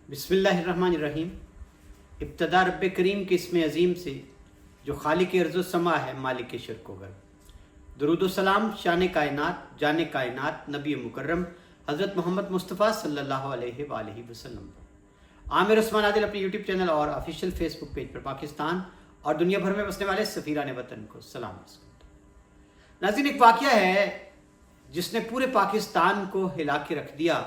बिस्मिल्लाहिर्रहमानिर्रहीम। इब्तदा रब्ब करीम के इसमें अज़ीम से जो खालिक अर्ज़ समा है, मालिक शर्क व गर्ब। दुरूद व सलाम शान कायनात, जाने कायनात, नबी मुकर्रम हज़रत मोहम्मद मुस्तफ़ा सल्लल्लाहु अलैहि वसल्लम पर। आमिर उस्मान आदिल अपने यूट्यूब चैनल और ऑफिशियल फेसबुक पेज पर पाकिस्तान और दुनिया भर में बसने वाले सफ़ीरान वतन को सलाम। नाज़रीन, एक वाक़या है जिसने पूरे पाकिस्तान को हिला के रख दिया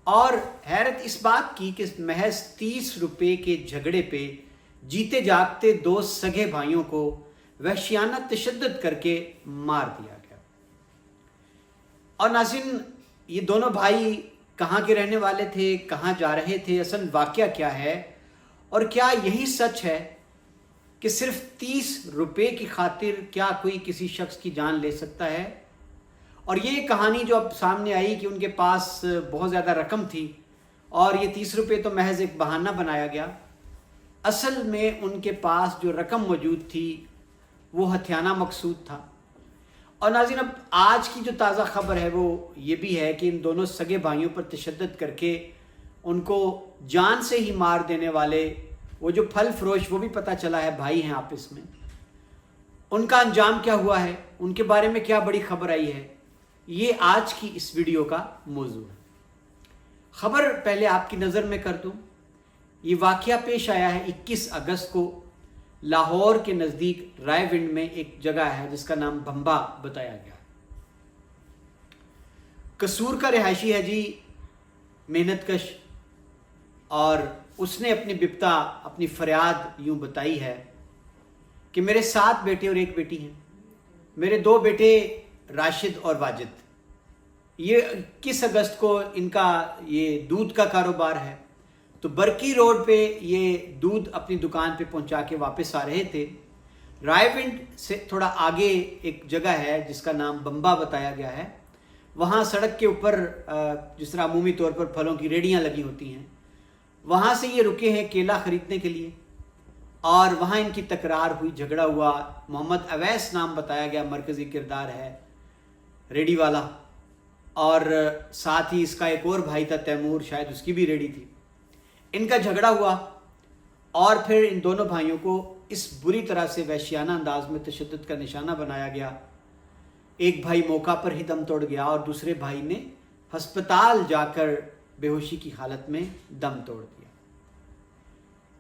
और हैरत इस बात की कि महज 30 रुपए के झगड़े पे जीते जागते दो सगे भाइयों को वहशियाना तशद्दुद करके मार दिया गया। और नाज़रीन, ये दोनों भाई कहाँ के रहने वाले थे, कहाँ जा रहे थे, असल वाक़या क्या है और क्या यही सच है कि सिर्फ 30 रुपए की खातिर क्या कोई किसी शख्स की जान ले सकता है? और ये कहानी जो अब सामने आई कि उनके पास बहुत ज़्यादा रकम थी और ये 30 रुपये तो महज एक बहाना बनाया गया। असल में उनके पास जो रकम मौजूद थी वो हथियाना मकसूद था। और नाज़रीन, अब आज की जो ताज़ा ख़बर है वो ये भी है कि इन दोनों सगे भाइयों पर तशद्दुद करके उनको जान से ही मार देने वाले वो जो फल फरोश, वो भी पता चला है भाई हैं आपस में। उनका अंजाम क्या हुआ है, उनके बारे में क्या बड़ी खबर आई है, ये आज की इस वीडियो का मौजू है। खबर पहले आपकी नज़र में कर दूं। ये वाक़या पेश आया है 21 अगस्त को लाहौर के नज़दीक रायविंड में एक जगह है जिसका नाम बम्बा बताया गया। कसूर का रिहायशी है जी, मेहनतकश, और उसने अपनी बिपता, अपनी फरियाद यूं बताई है कि मेरे 7 बेटे और 1 बेटी हैं। मेरे 2 बेटे राशिद और वाजिद। ये 21 अगस्त को इनका ये दूध का कारोबार है, तो बरकी रोड पे ये दूध अपनी दुकान पे पहुंचा के वापस आ रहे थे। रायविंड से थोड़ा आगे एक जगह है जिसका नाम बम्बा बताया गया है। वहाँ सड़क के ऊपर जिस तरह अमूमी तौर पर फलों की रेडियाँ लगी होती हैं, वहाँ से ये रुके हैं केला ख़रीदने के लिए और वहाँ इनकी तकरार हुई, झगड़ा हुआ। मोहम्मद अवैस नाम बताया गया, मरकज़ी किरदार है, रेडी वाला, और साथ ही इसका एक और भाई था तैमूर, शायद उसकी भी रेडी थी। इनका झगड़ा हुआ और फिर इन दोनों भाइयों को इस बुरी तरह से वहशियाना अंदाज में तशद्दुद का निशाना बनाया गया। एक भाई मौका पर ही दम तोड़ गया और दूसरे भाई ने हस्पताल जाकर बेहोशी की हालत में दम तोड़ दिया।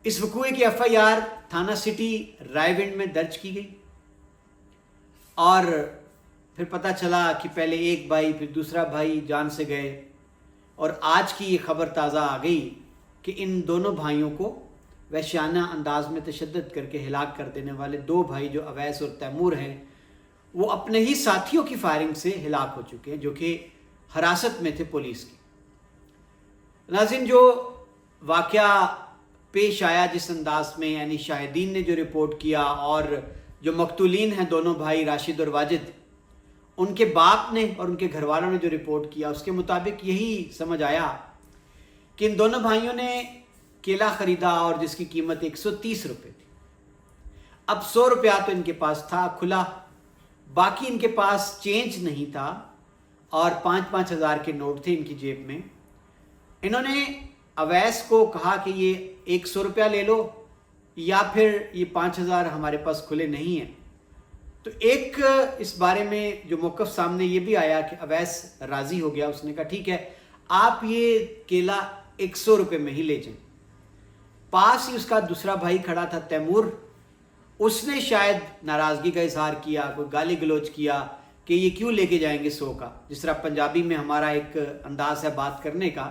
इस वक़ूए की FIR थाना सिटी रायविंड में दर्ज की गई और फिर पता चला कि पहले एक भाई फिर दूसरा भाई जान से गए। और आज की ये खबर ताज़ा आ गई कि इन दोनों भाइयों को वहशियाना अंदाज में तशद्दुद करके हिलाक कर देने वाले 2 भाई जो अवैस और तैमूर हैं, वो अपने ही साथियों की फायरिंग से हिलाक हो चुके हैं जो कि हिरासत में थे पुलिस की। नाज़रीन, जो वाक़या पेश आया जिस अंदाज में, यानी शाहिदीन ने जो रिपोर्ट किया और जो मकतूलीन हैं दोनों भाई राशिद और वाजिद, उनके बाप ने और उनके घर वालों ने जो रिपोर्ट किया, उसके मुताबिक यही समझ आया कि इन दोनों भाइयों ने केला ख़रीदा और जिसकी कीमत 130 रुपये थी। अब 100 रुपया तो इनके पास था खुला, बाकी इनके पास चेंज नहीं था और 5-5 हज़ार के नोट थे इनकी जेब में। इन्होंने अवैस को कहा कि ये 100 रुपया ले लो या फिर ये 5,000 हमारे पास खुले नहीं हैं। तो एक इस बारे में जो मौक़िफ़ सामने ये भी आया कि अवैस राज़ी हो गया। उसने कहा ठीक है, आप ये केला 100 रुपये में ही ले जाएं। पास ही उसका दूसरा भाई खड़ा था तैमूर, उसने शायद नाराज़गी का इजहार किया, कोई गाली गलौज किया कि ये क्यों लेके जाएंगे 100 का। जिस तरह पंजाबी में हमारा एक अंदाज़ है बात करने का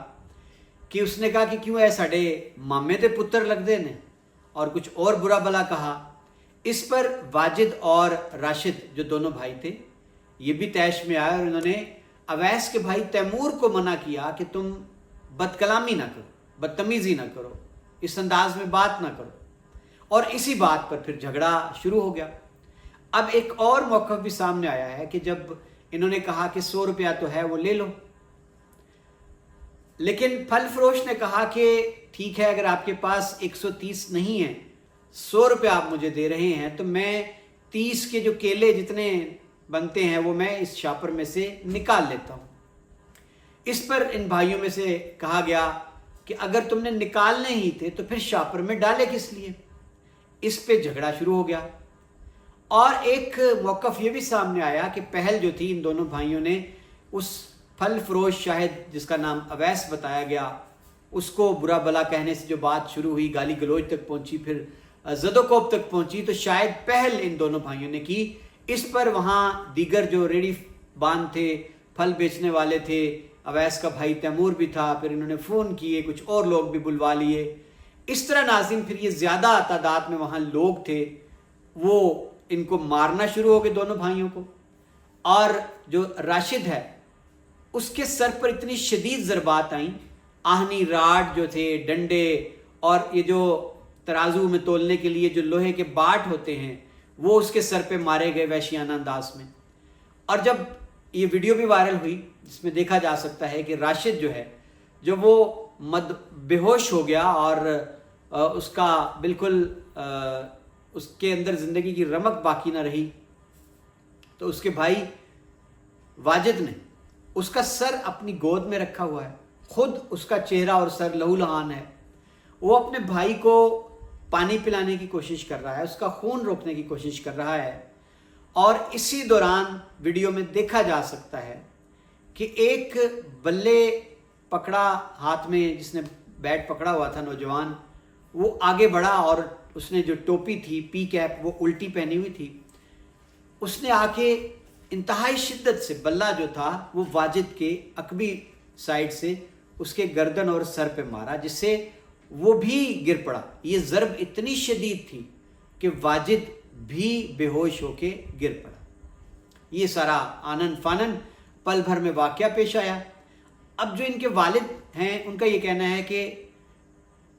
कि उसने कहा कि क्यों है साढ़े मामे दे पुत्र लगते ने, और कुछ और बुरा भला कहा। इस पर वाजिद और राशिद जो दोनों भाई थे ये भी तैश में आए और इन्होंने अवैस के भाई तैमूर को मना किया कि तुम बदकलामी ना करो, बदतमीज़ी ना करो, इस अंदाज में बात ना करो। और इसी बात पर फिर झगड़ा शुरू हो गया। अब एक और मौक़िफ़ भी सामने आया है कि जब इन्होंने कहा कि 100 रुपया तो है वो ले लो, लेकिन फल फरोश ने कहा कि ठीक है, अगर आपके पास 130 नहीं है, 100 रुपये आप मुझे दे रहे हैं तो मैं 30 के जो केले जितने बनते हैं वो मैं इस शापर में से निकाल लेता हूँ। इस पर इन भाइयों में से कहा गया कि अगर तुमने निकालने ही थे तो फिर शापर में डाले किस लिए। इस पे झगड़ा शुरू हो गया। और एक मौक़िफ़ ये भी सामने आया कि पहल जो थी इन दोनों भाइयों ने उस फल फरोश शाहिद जिसका नाम अवैस बताया गया उसको बुरा भला कहने से जो बात शुरू हुई, गाली गलौज तक पहुंची, फिर ज़दोकोब तक पहुंची, तो शायद पहल इन दोनों भाइयों ने की। इस पर वहाँ दीगर जो रेडी बान थे, फल बेचने वाले थे, अवैस का भाई तैमूर भी था, फिर इन्होंने फ़ोन किए, कुछ और लोग भी बुलवा लिए। इस तरह नाज़रीन फिर ये ज़्यादा तादाद में वहाँ लोग थे, वो इनको मारना शुरू हो गए दोनों भाइयों को। और जो राशिद है उसके सर पर इतनी शदीद ज़रबात आई, आहनी राड जो थे, डंडे, और ये जो तराजू में तोलने के लिए जो लोहे के बाट होते हैं वो उसके सर पे मारे गए वहशियाना अंदाज में। और जब ये वीडियो भी वायरल हुई जिसमें देखा जा सकता है कि राशिद जो है, जब वो बेहोश हो गया और उसका बिल्कुल उसके अंदर ज़िंदगी की रमक बाकी ना रही, तो उसके भाई वाजिद ने उसका सर अपनी गोद में रखा हुआ है, खुद उसका चेहरा और सर लहूलुहान है। वो अपने भाई को पानी पिलाने की कोशिश कर रहा है, उसका खून रोकने की कोशिश कर रहा है। और इसी दौरान वीडियो में देखा जा सकता है कि एक बल्ले पकड़ा हाथ में, जिसने बैट पकड़ा हुआ था नौजवान, वो आगे बढ़ा और उसने जो टोपी थी, पी कैप, वो उल्टी पहनी हुई थी। उसने आके इंतहाई शिद्दत से बल्ला जो था वो वाजिद के अकबी साइड से उसके गर्दन और सर पे मारा, जिससे वो भी गिर पड़ा। ये ज़रब इतनी शदीद थी कि वाजिद भी बेहोश होके गिर पड़ा। ये सारा आनन फानन पल भर में वाक़या पेश आया। अब जो इनके वालिद हैं उनका ये कहना है कि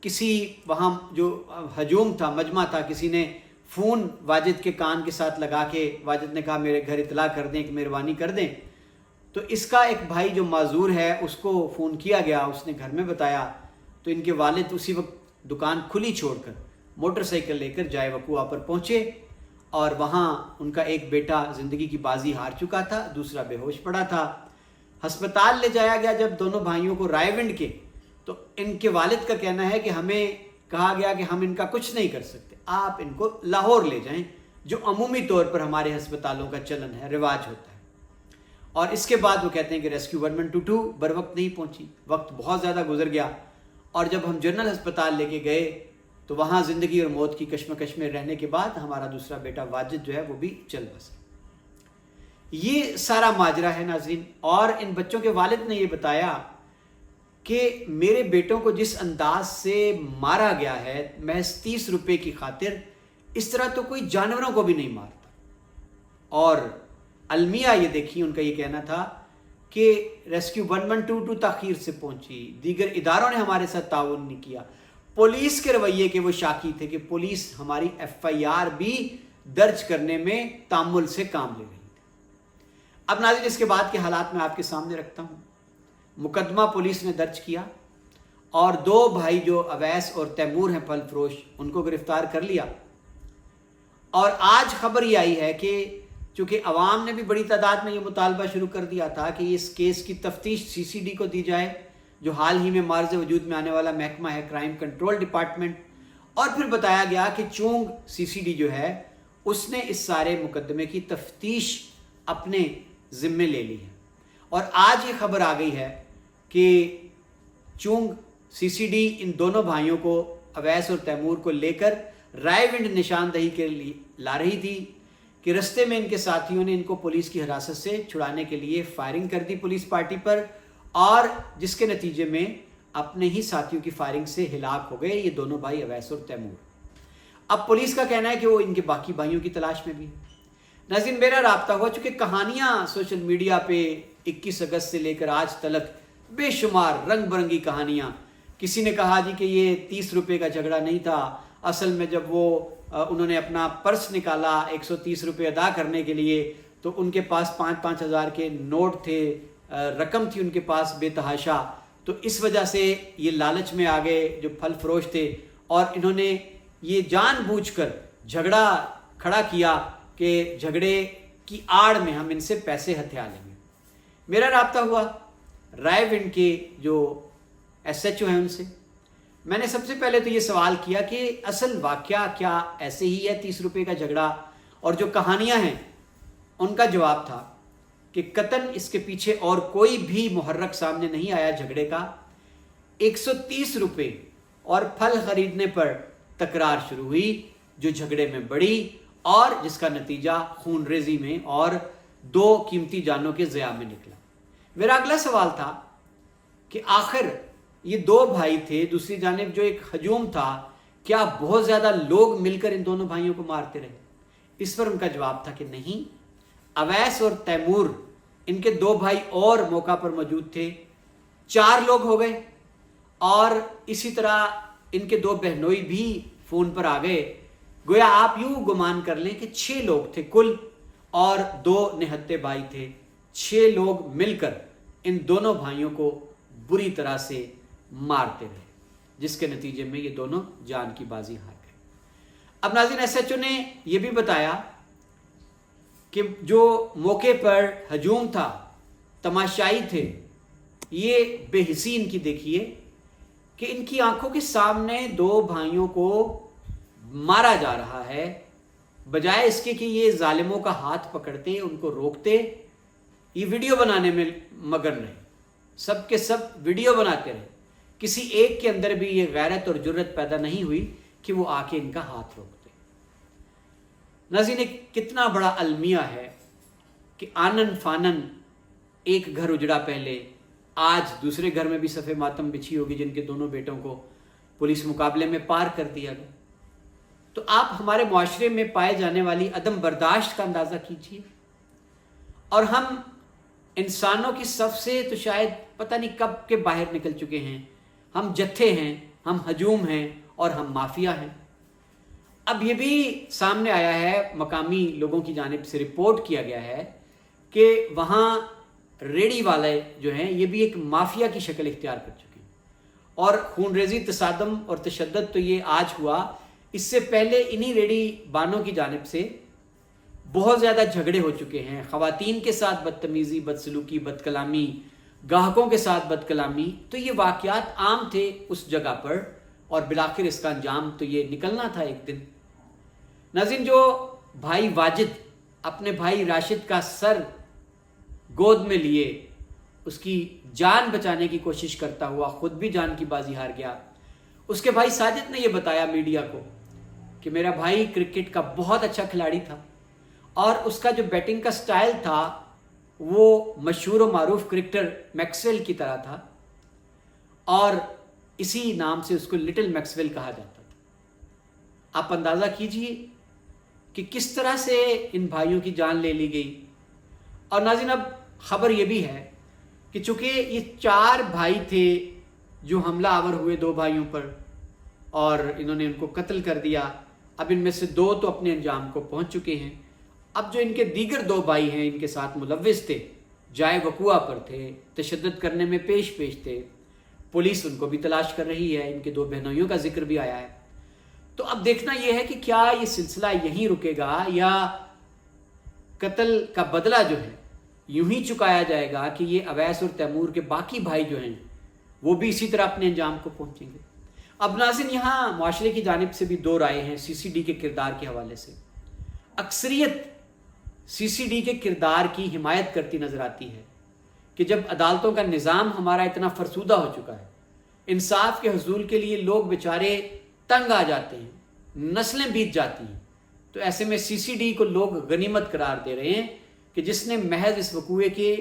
किसी वहाँ जो हजूम था, मजमा था, किसी ने फ़ोन वाजिद के कान के साथ लगा के वाजिद ने कहा मेरे घर इतला कर दें, कि मेहरबानी कर दें। तो इसका एक भाई जो माजूर है उसको फ़ोन किया गया, उसने घर में बताया। तो इनके वालिद उसी वक्त दुकान खुली छोड़कर मोटरसाइकिल लेकर जाए वकुआ पर पहुँचे और वहाँ उनका एक बेटा ज़िंदगी की बाजी हार चुका था, दूसरा बेहोश पड़ा था। हस्पताल ले जाया गया जब दोनों भाइयों को रायविंड के, तो इनके वालिद का कहना है कि हमें कहा गया कि हम इनका कुछ नहीं कर सकते, आप इनको लाहौर ले जाएं, जो अमूमी तौर पर हमारे हस्पतालों का चलन है, रिवाज होता है। और इसके बाद वो कहते हैं कि रेस्क्यू 112 बर वक्त नहीं पहुंची, वक्त बहुत ज़्यादा गुजर गया। और जब हम जनरल अस्पताल लेके गए तो वहाँ ज़िंदगी और मौत की कश्मकश में रहने के बाद हमारा दूसरा बेटा वाजिद जो है वो भी चल बसा। ये सारा माजरा है नाज़रीन। और इन बच्चों के वालिद ने ये बताया कि मेरे बेटों को जिस अंदाज से मारा गया है महज 30 रुपए की खातिर, इस तरह तो कोई जानवरों को भी नहीं मारता। और अलमिया ये देखिए, उनका ये कहना था कि रेस्क्यू 112 ताख़ीर से पहुंची, दीगर इदारों ने हमारे साथ ताउन नहीं किया, पुलिस के रवैये के वो शाकी थे कि पुलिस हमारी FIR भी दर्ज करने में तामुल से काम ले रही थी। अब नाज़रीन इसके बाद के हालात मैं आपके सामने रखता हूँ। मुकदमा पुलिस ने दर्ज किया और 2 भाई जो अवैस और तैमूर हैं फल फरोश, उनको गिरफ्तार कर लिया। और आज खबर ये आई है कि चूँकि अवाम ने भी बड़ी तादाद में ये मुतालबा शुरू कर दिया था कि इस केस की तफ्तीश CCD को दी जाए, जो हाल ही में मार्ज वजूद में आने वाला महकमा है क्राइम कंट्रोल डिपार्टमेंट। और फिर बताया गया कि चूंग CCD जो है उसने इस सारे मुकदमे की तफ्तीश अपने ज़िम्मे ले ली है। और आज ये खबर आ गई है कि चूंग CCD इन दोनों भाइयों को, अवैस और तैमूर को लेकर रायविंड निशानदही के लिए ला रही थी कि रस्ते में इनके साथियों ने इनको पुलिस की हिरासत से छुड़ाने के लिए फायरिंग कर दी पुलिस पार्टी पर, और जिसके नतीजे में अपने ही साथियों की फायरिंग से हिलाक हो गए ये दोनों भाई अवैस और तैमूर। अब पुलिस का कहना है कि वो इनके बाकी भाइयों की तलाश में भी। नाज़रीन मेरा राब्ता हुआ, चूँकि कहानियाँ सोशल मीडिया पे 21 अगस्त से लेकर आज तक बेशुमार रंग बिरंगी कहानियाँ। किसी ने कहा जी कि ये 30 रुपये का झगड़ा नहीं था, असल में जब वो उन्होंने अपना पर्स निकाला 130 रुपये अदा करने के लिए तो उनके पास 5-5 हज़ार के नोट थे, रकम थी उनके पास बेतहाशा। तो इस वजह से ये लालच में आ गए जो फल फरोश थे, और इन्होंने ये जानबूझकर झगड़ा खड़ा किया कि झगड़े की आड़ में हम इनसे पैसे हथिया लेंगे। मेरा राब्ता हुआ रायविंड के जो SHO हैं उनसे। मैंने सबसे पहले तो ये सवाल किया कि असल वाक़या क्या ऐसे ही है 30 रुपये का झगड़ा, और जो कहानियाँ हैं उनका जवाब था कि कतन इसके पीछे और कोई भी मुहर्रक सामने नहीं आया झगड़े का। 130 रुपये और फल खरीदने पर तकरार शुरू हुई जो झगड़े में बढ़ी और जिसका नतीजा खूनरेजी में और 2 कीमती जानों के ज़िया में निकला। मेरा अगला सवाल था कि आखिर ये 2 भाई थे, दूसरी जानिब जो एक हजूम था, क्या बहुत ज़्यादा लोग मिलकर इन दोनों भाइयों को मारते रहे? इस पर उनका जवाब था कि नहीं, अवैस और तैमूर इनके 2 भाई और मौका पर मौजूद थे, 4 लोग हो गए, और इसी तरह इनके 2 बहनोई भी फ़ोन पर आ गए। गोया आप यूँ गुमान कर लें कि 6 लोग थे कुल और 2 निहत्ते भाई थे। 6 लोग मिलकर इन दोनों भाइयों को बुरी तरह से मारते रहे, जिसके नतीजे में ये दोनों जान की बाजी हार गए। अब नाज़रीन, SHO ने यह भी बताया कि जो मौके पर हजूम था, तमाशाई थे, ये बेहिसी इनकी देखिए कि इनकी आंखों के सामने 2 भाइयों को मारा जा रहा है, बजाय इसके कि ये जालिमों का हाथ पकड़ते, उनको रोकते, ये वीडियो बनाने में मगन रहे। सब के सब वीडियो बनाते रहे। किसी एक के अंदर भी ये गैरत और जुर्रत पैदा नहीं हुई कि वो आके इनका हाथ रोकते। नाज़रीन, कितना बड़ा अलमिया है कि आनन फानन एक घर उजड़ा पहले, आज दूसरे घर में भी सफ़े मातम बिछी होगी जिनके दोनों बेटों को पुलिस मुकाबले में पार कर दिया गया। तो आप हमारे मुआशरे में पाए जाने वाली अदम बर्दाश्त का अंदाज़ा कीजिए। और हम इंसानों की सफ से तो शायद पता नहीं कब के बाहर निकल चुके हैं। हम जत्थे हैं, हम हजूम हैं और हम माफिया हैं। अब ये भी सामने आया है, मकामी लोगों की जानिब से रिपोर्ट किया गया है कि वहाँ रेडी वाले जो हैं ये भी एक माफिया की शक्ल इख्तियार कर चुके हैं। और खूनरेजी, तसादम और तशद्दुद तो ये आज हुआ, इससे पहले इन्हीं रेडी बानों की जानिब से बहुत ज़्यादा झगड़े हो चुके हैं। ख़वातीन के साथ बदतमीज़ी, बदसलूकी, बदकलामी, गाहकों के साथ बदकलामी, तो ये वाक़यात आम थे उस जगह पर, और बिलाखिर इसका अंजाम तो ये निकलना था एक दिन। नाज़रीन, जो भाई वाजिद अपने भाई राशिद का सर गोद में लिए उसकी जान बचाने की कोशिश करता हुआ खुद भी जान की बाजी हार गया। उसके भाई साजिद ने यह बताया मीडिया को कि मेरा भाई क्रिकेट का बहुत अच्छा खिलाड़ी था और उसका जो बैटिंग का स्टाइल था वो मशहूर व मारूफ क्रिकेटर मैक्सवेल की तरह था, और इसी नाम से उसको लिटिल मैक्सवेल कहा जाता था। आप अंदाज़ा कीजिए कि किस तरह से इन भाइयों की जान ले ली गई। और नाज़रीन, अब ख़बर यह भी है कि चूँकि ये 4 भाई थे जो हमला आवर हुए 2 भाइयों पर और इन्होंने उनको कत्ल कर दिया, अब इनमें से 2 तो अपने अंजाम को पहुंच चुके हैं। अब जो इनके दीगर 2 भाई हैं, इनके साथ मुलव्विस थे, जाए वकुआ पर थे, तशद्दुद करने में पेश थे, पुलिस उनको भी तलाश कर रही है। इनके 2 बहनोइयों का जिक्र भी आया है। तो अब देखना यह है कि क्या ये सिलसिला यहीं रुकेगा या कत्ल का बदला जो है यूं ही चुकाया जाएगा कि ये अवैस और तैमूर के बाकी भाई जो हैं वो भी इसी तरह अपने अंजाम को पहुंचेंगे। अब नाज़रीन, यहाँ मुआशरे की जानिब से भी 2 राय हैं CCD के किरदार के हवाले से। अक्सरियत CCD के किरदार की हिमायत करती नजर आती है कि जब अदालतों का निज़ाम हमारा इतना फरसूदा हो चुका है, इंसाफ के हसूल के लिए लोग बेचारे तंग आ जाते हैं, नस्लें बीत जाती हैं, तो ऐसे में CCD को लोग गनीमत करार दे रहे हैं कि जिसने महज इस वकूए के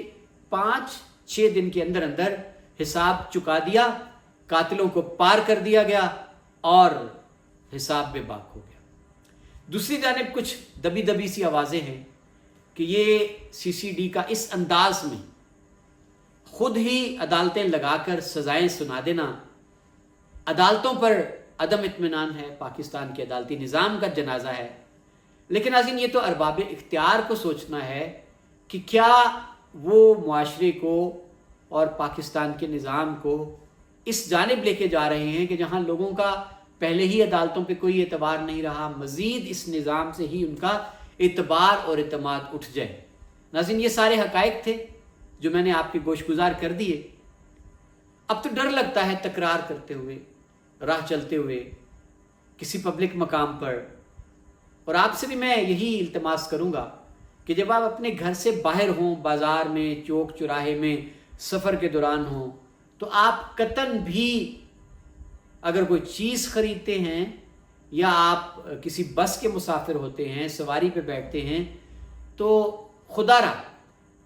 5-6 दिन के अंदर अंदर हिसाब चुका दिया, कातिलों को पार कर दिया गया और हिसाब बेबाक हो गया। दूसरी जानिब कुछ दबी दबी सी आवाज़ें हैं कि ये CCD का इस अंदाज में खुद ही अदालतें लगाकर सजाएं सुना देना, अदालतों पर अदम इत्मीनान है, पाकिस्तान के अदालती निज़ाम का जनाजा है। लेकिन नाज़रीन, ये तो अरबाब इख्तियार को सोचना है कि क्या वो मुआशरे को और पाकिस्तान के निज़ाम को इस जानिब लेके जा रहे हैं कि जहाँ लोगों का पहले ही अदालतों पे कोई एतबार नहीं रहा, मज़ीद इस निज़ाम से ही उनका एतबार और एतमाद उठ जाए। नाज़रीन, ये सारे हक़ाइक़ थे जो मैंने आपके गोशगुजार कर दिए। अब तो डर लगता है तकरार करते हुए, राह चलते हुए, किसी पब्लिक मकाम पर। और आपसे भी मैं यही इल्तिमास करूँगा कि जब आप अपने घर से बाहर हों, बाज़ार में, चौक चौराहे में, सफ़र के दौरान हों, तो आप कतन भी अगर कोई चीज़ खरीदते हैं या आप किसी बस के मुसाफिर होते हैं, सवारी पे बैठते हैं, तो खुदारा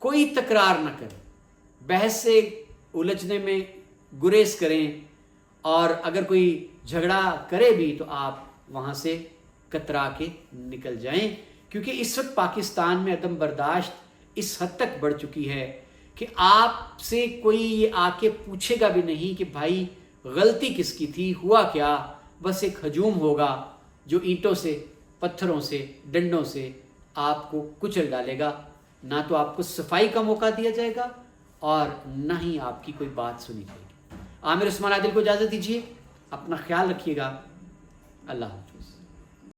कोई तकरार न करें, बहस से उलझने में गुरेज करें, और अगर कोई झगड़ा करे भी तो आप वहाँ से कतरा के निकल जाएं, क्योंकि इस वक्त पाकिस्तान में अदम बर्दाश्त इस हद तक बढ़ चुकी है कि आपसे कोई ये आके पूछेगा भी नहीं कि भाई गलती किसकी थी, हुआ क्या। बस एक हजूम होगा जो ईंटों से, पत्थरों से, डंडों से आपको कुचल डालेगा। ना तो आपको सफाई का मौका दिया जाएगा और ना ही आपकी कोई बात सुनी जाएगी। आमिर उस्मान आदिल को इजाज़त दीजिए, अपना ख्याल रखिएगा। अल्लाह हाफ़िज़।